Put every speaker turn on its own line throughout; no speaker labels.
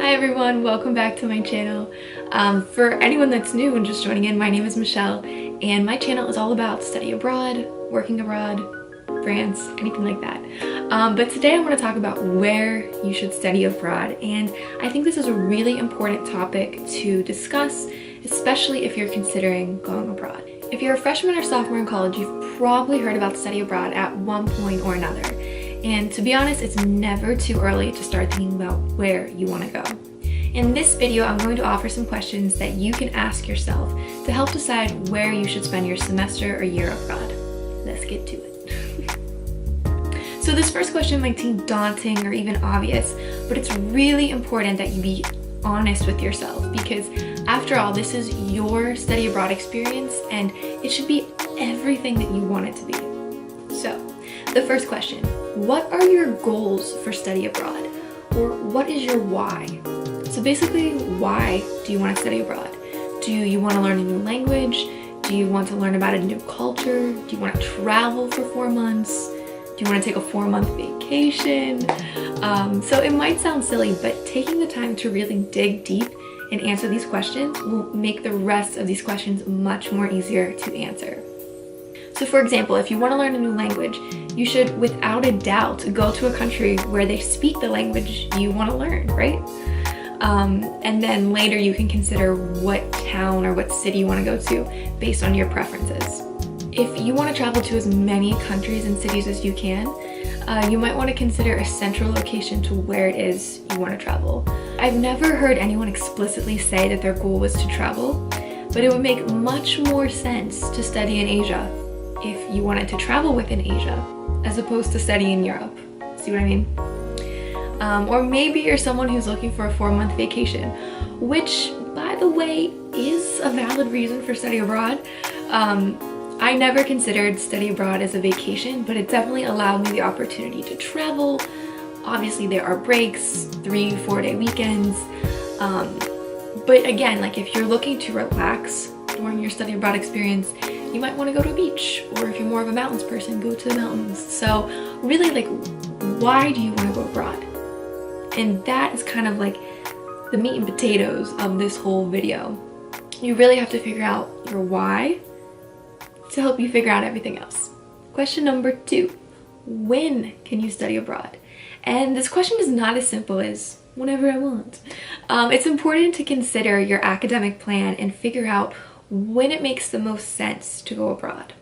Hi everyone, welcome back to my channel. For anyone that's new and just joining in, my name is Michelle and my channel is all about study abroad, working abroad, France, anything like that. But today I want to talk about where you should study abroad, and I think this is a really important topic to discuss, especially if you're considering going abroad. If you're a freshman or sophomore in college, you've probably heard about study abroad at one point or another. And to be honest, it's never too early to start thinking about where you want to go. In this video, I'm going to offer some questions that you can ask yourself to help decide where you should spend your semester or year abroad. Let's get to it. So this first question might seem daunting or even obvious, but it's really important that you be honest with yourself, because after all, this is your study abroad experience and it should be everything that you want it to be. So the first question, what are your goals for study abroad? Or what is your why? So basically, why do you want to study abroad? Do you want to learn a new language? Do you want to learn about a new culture? Do you want to travel for 4 months? Do you want to take a 4-month vacation? So it might sound silly, but taking the time to really dig deep and answer these questions will make the rest of these questions much more easier to answer. So for example, if you want to learn a new language, you should without a doubt go to a country where they speak the language you want to learn, right? And then later you can consider what town or what city you want to go to based on your preferences. If you want to travel to as many countries and cities as you can, you might want to consider a central location to where it is you want to travel. I've never heard anyone explicitly say that their goal was to travel, but it would make much more sense to study in Asia if you wanted to travel within Asia, as opposed to study in Europe. See what I mean? Or maybe you're someone who's looking for a 4-month vacation, which, by the way, is a valid reason for study abroad. I never considered study abroad as a vacation, but it definitely allowed me the opportunity to travel. Obviously, there are breaks, 3-4 day weekends. But again, like if you're looking to relax during your study abroad experience, you might want to go to a beach, or if you're more of a mountains person, go to the mountains. So really, like, why do you want to go abroad? And that is kind of like the meat and potatoes of this whole video. You really have to figure out your why to help you figure out everything else. Question number 2, when can you study abroad? And this question is not as simple as whenever I want. It's important to consider your academic plan and figure out when it makes the most sense to go abroad.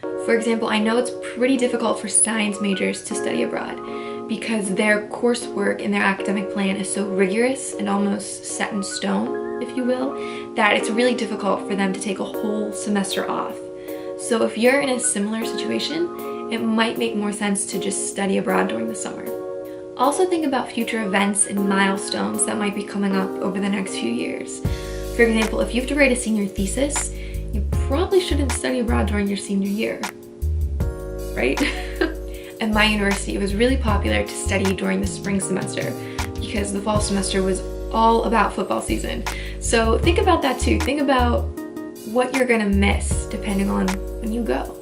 For example, I know it's pretty difficult for science majors to study abroad because their coursework and their academic plan is so rigorous and almost set in stone, if you will, that it's really difficult for them to take a whole semester off. So if you're in a similar situation, it might make more sense to just study abroad during the summer. Also think about future events and milestones that might be coming up over the next few years. For example, if you have to write a senior thesis, you probably shouldn't study abroad during your senior year, right? At my university, it was really popular to study during the spring semester because the fall semester was all about football season. So think about that too. Think about what you're gonna miss depending on when you go.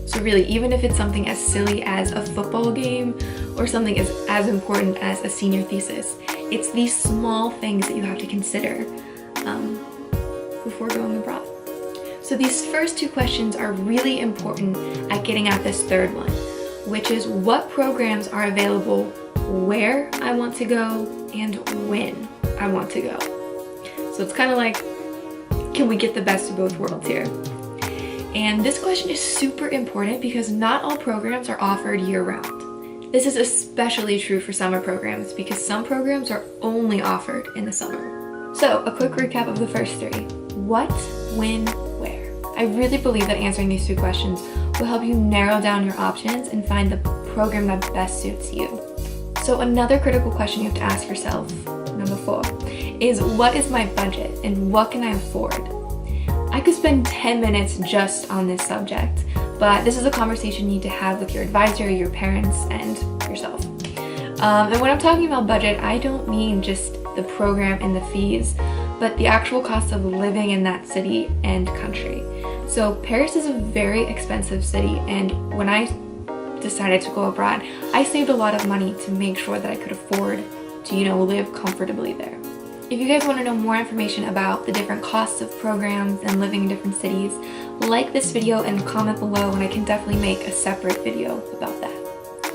So really, even if it's something as silly as a football game or something as important as a senior thesis, it's these small things that you have to consider before going abroad. So these first 2 questions are really important at getting at this third one, which is what programs are available where I want to go and when I want to go. So it's kind of like, can we get the best of both worlds here? And this question is super important because not all programs are offered year-round. This is especially true for summer programs because some programs are only offered in the summer. So a quick recap of the first 3. What, when, where? I really believe that answering these 2 questions will help you narrow down your options and find the program that best suits you. So another critical question you have to ask yourself, number 4, is what is my budget and what can I afford? I could spend 10 minutes just on this subject, but this is a conversation you need to have with your advisor, your parents, and yourself. And when I'm talking about budget, I don't mean just the program and the fees, but the actual cost of living in that city and country. So Paris is a very expensive city, and when I decided to go abroad, I saved a lot of money to make sure that I could afford to, you know, live comfortably there. If you guys want to know more information about the different costs of programs and living in different cities, like this video and comment below and I can definitely make a separate video about that.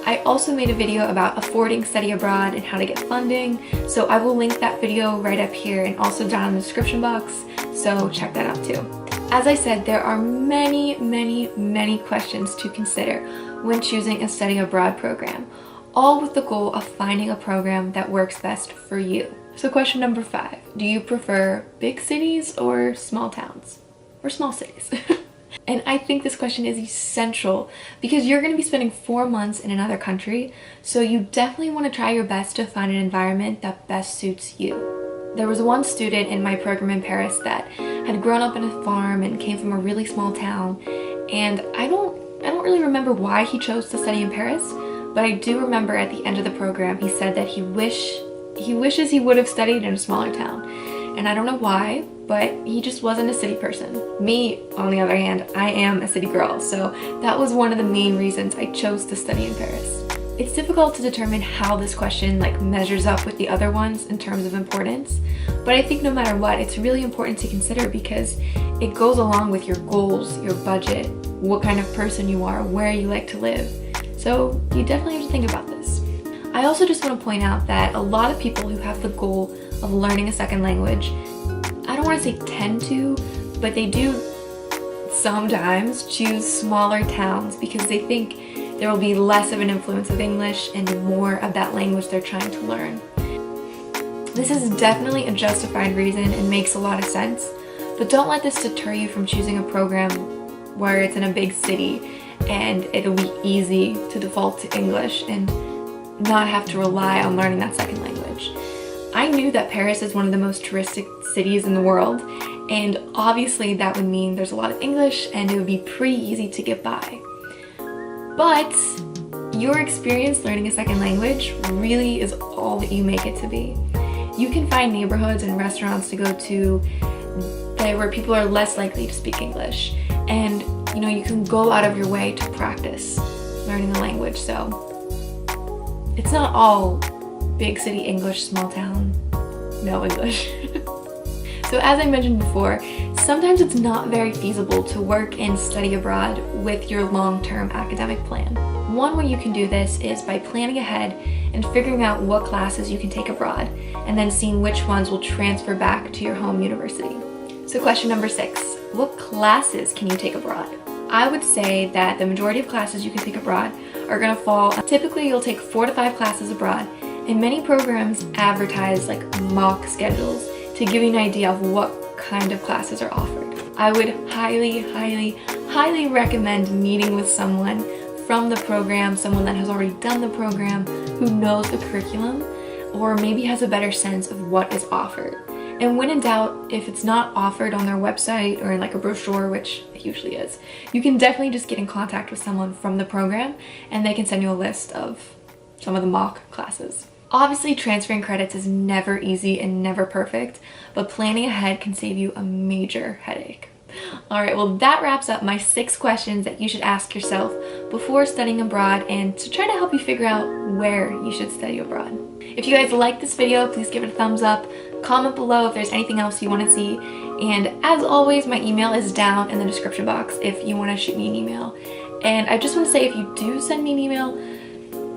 I also made a video about affording study abroad and how to get funding, so I will link that video right up here and also down in the description box, so check that out too. As I said, there are many questions to consider when choosing a study abroad program, all with the goal of finding a program that works best for you. So question number 5, do you prefer big cities or small towns? Or small cities? And I think this question is essential because you're going to be spending 4 months in another country, so you definitely want to try your best to find an environment that best suits you. There was one student in my program in Paris that had grown up in a farm and came from a really small town, and I don't really remember why he chose to study in Paris, but I do remember at the end of the program he said that he wishes he would have studied in a smaller town. And I don't know why, but he just wasn't a city person. Me, on the other hand, I am a city girl, so that was one of the main reasons I chose to study in Paris. It's difficult to determine how this question measures up with the other ones in terms of importance, but I think no matter what, it's really important to consider because it goes along with your goals, your budget, what kind of person you are, where you like to live. So you definitely have to think about this. I also just want to point out that a lot of people who have the goal of learning a second language, I don't want to say tend to, but they do sometimes choose smaller towns because they think there will be less of an influence of English and more of that language they're trying to learn. This is definitely a justified reason and makes a lot of sense, but don't let this deter you from choosing a program where it's in a big city and it'll be easy to default to English and not have to rely on learning that second language. I knew that Paris is one of the most touristic cities in the world, and obviously that would mean there's a lot of English and it would be pretty easy to get by. But your experience learning a second language really is all that you make it to be. You can find neighborhoods and restaurants to go to where people are less likely to speak English, and you know, you can go out of your way to practice learning a language, so it's not all big city English, small town, no English. So as I mentioned before, sometimes it's not very feasible to work and study abroad with your long-term academic plan. One way you can do this is by planning ahead and figuring out what classes you can take abroad, and then seeing which ones will transfer back to your home university. So question number 6, what classes can you take abroad? I would say that the majority of classes you can take abroad are going to fall, typically you'll take 4 to 5 classes abroad, and many programs advertise mock schedules to give you an idea of what kind of classes are offered. I would highly recommend meeting with someone from the program, someone that has already done the program, who knows the curriculum, or maybe has a better sense of what is offered. And when in doubt, if it's not offered on their website or in a brochure, which it usually is, you can definitely just get in contact with someone from the program and they can send you a list of some of the mock classes. Obviously, transferring credits is never easy and never perfect, but planning ahead can save you a major headache. Alright, well that wraps up my 6 questions that you should ask yourself before studying abroad and to try to help you figure out where you should study abroad. If you guys like this video, please give it a thumbs up, comment below if there's anything else you want to see, and as always, my email is down in the description box if you want to shoot me an email. And I just want to say, if you do send me an email,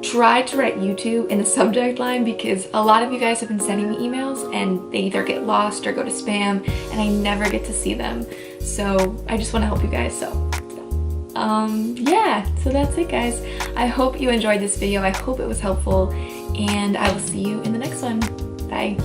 try to write YouTube in the subject line because a lot of you guys have been sending me emails and they either get lost or go to spam and I never get to see them. So I just want to help you guys, so yeah, so that's it guys. I hope you enjoyed this video. I hope it was helpful and I will see you in the next one. Bye.